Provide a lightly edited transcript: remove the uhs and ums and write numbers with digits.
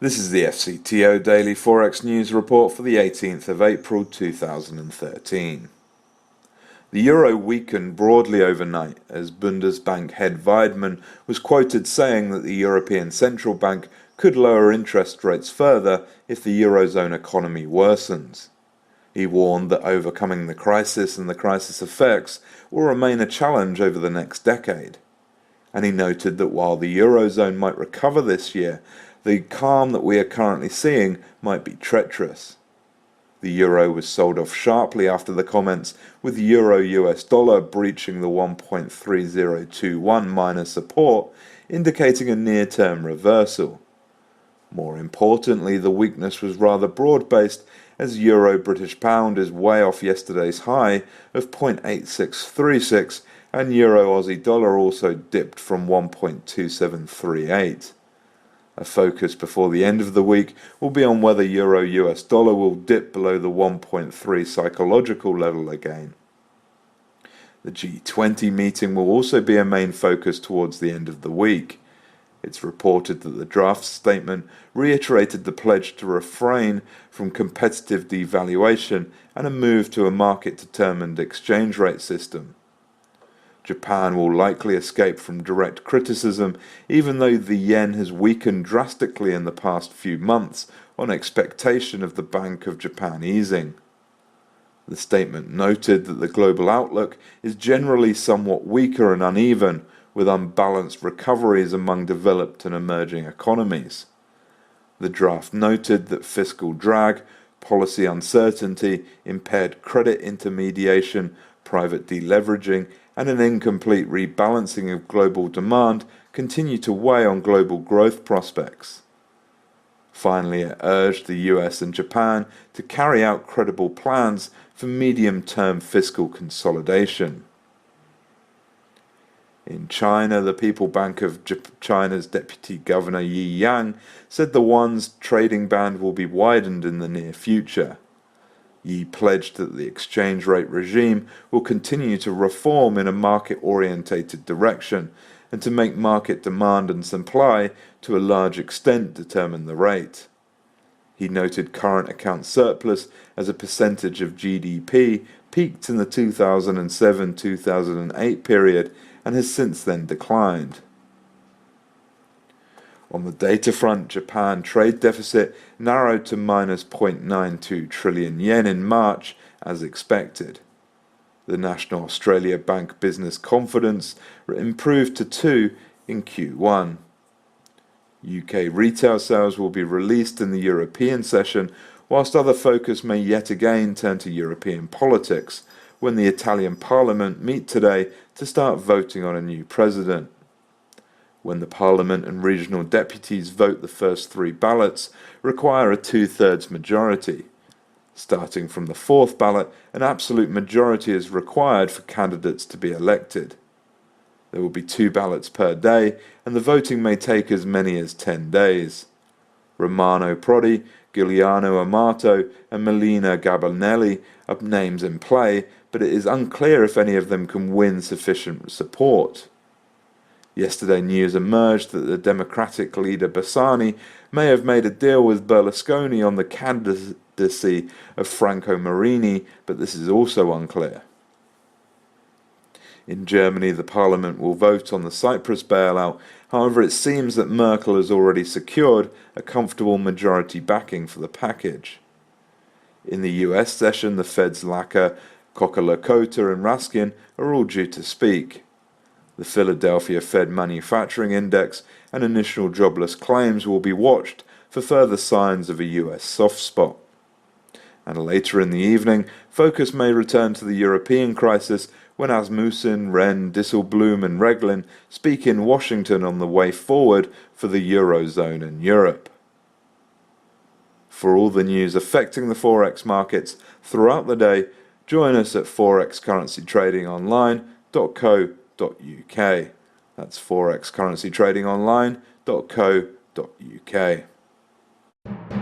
This is the FCTO Daily Forex News Report for the 18th of April 2013. The euro weakened broadly overnight as Bundesbank head Weidmann was quoted saying that the European Central Bank could lower interest rates further if the Eurozone economy worsens. He warned that overcoming the crisis and the crisis effects will remain a challenge over the next decade. And he noted that while the Eurozone might recover this year, the calm that we are currently seeing might be treacherous. The euro was sold off sharply after the comments, with euro-US dollar breaching the 1.3021 minor support, indicating a near-term reversal. More importantly, the weakness was rather broad-based, as euro-British pound is way off yesterday's high of 0.8636, and euro-Aussie dollar also dipped from 1.2738. A focus before the end of the week will be on whether euro-US dollar will dip below the 1.3 psychological level again. The G20 meeting will also be a main focus towards the end of the week. It's reported that the draft statement reiterated the pledge to refrain from competitive devaluation and a move to a market-determined exchange rate system. Japan will likely escape from direct criticism, even though the yen has weakened drastically in the past few months on expectation of the Bank of Japan easing. The statement noted that the global outlook is generally somewhat weaker and uneven, with unbalanced recoveries among developed and emerging economies. The draft noted that fiscal drag, policy uncertainty, impaired credit intermediation, private deleveraging, and an incomplete rebalancing of global demand continue to weigh on global growth prospects. Finally, it urged the US and Japan to carry out credible plans for medium-term fiscal consolidation. In China, the People Bank of China's Deputy Governor Yi Yang said the yuan's trading band will be widened in the near future. Yi pledged that the exchange rate regime will continue to reform in a market-orientated direction and to make market demand and supply to a large extent determine the rate. He noted current account surplus as a percentage of GDP peaked in the 2007-2008 period and has since then declined. On the data front, Japan trade deficit narrowed to minus 0.92 trillion yen in March, as expected. The National Australia Bank business confidence improved to 2 in Q1. UK retail sales will be released in the European session, whilst other focus may yet again turn to European politics, when the Italian Parliament meet today to start voting on a new president. When the Parliament and regional deputies vote, the first three ballots require a two-thirds majority. Starting from the fourth ballot, an absolute majority is required for candidates to be elected. There will be 2 ballots per day, and the voting may take as many as 10 days. Romano Prodi, Giuliano Amato, and Melina Gabanelli are names in play, but it is unclear if any of them can win sufficient support. Yesterday, news emerged that the Democratic leader Bersani may have made a deal with Berlusconi on the candidacy of Franco Marini, but this is also unclear. In Germany, the parliament will vote on the Cyprus bailout. However, it seems that Merkel has already secured a comfortable majority backing for the package. In the US session, the Fed's Lacker, Kocher-Lakota and Raskin are all due to speak. The Philadelphia Fed Manufacturing Index and initial jobless claims will be watched for further signs of a US soft spot. And later in the evening, focus may return to the European crisis when Asmussen, Wren, Disselbloom and Reglin speak in Washington on the way forward for the Eurozone and Europe. For all the news affecting the Forex markets throughout the day, join us at forexcurrencytradingonline.co.uk. That's forexcurrencytradingonline.co.uk.